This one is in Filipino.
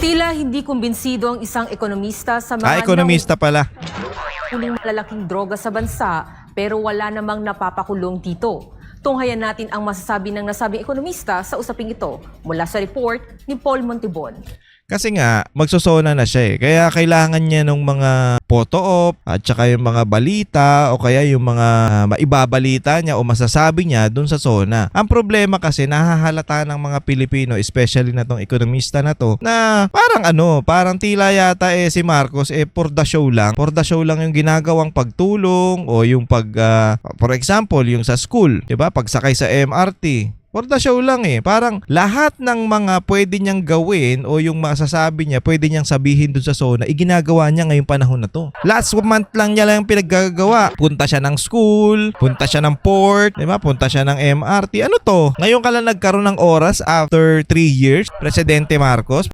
Tila hindi kumbinsido ang isang ekonomista sa mga Ekonomista pala. nahuhuling malalaking droga sa bansa pero wala namang napapakulong dito. Tunghayan natin ang masasabi ng nasabing ekonomista sa usaping ito mula sa report ni Paul Montibon. Kasi nga, magsosona na siya eh. Kaya kailangan niya ng mga photo-op at saka yung mga balita o kaya yung mga maibabalita niya o masasabi niya dun sa SONA. Ang problema kasi nahahalata ng mga Pilipino, especially na tong ekonomista na to, na parang tila yata si Marcos for the show lang. For the show lang yung ginagawang pagtulong o yung for example, yung sa school, 'di ba? Pagsakay sa MRT. For the show lang eh. Parang lahat ng mga pwede niyang gawin o yung masasabi niya, pwede niyang sabihin dun sa SONA, iginagawa niya ngayong panahon na to. Last month lang niya lang pinaggagawa. Punta siya ng school, punta siya ng port, diba? Punta siya ng MRT. Ano to? Ngayon ka lang nagkaroon ng oras after 3 years, Presidente Marcos.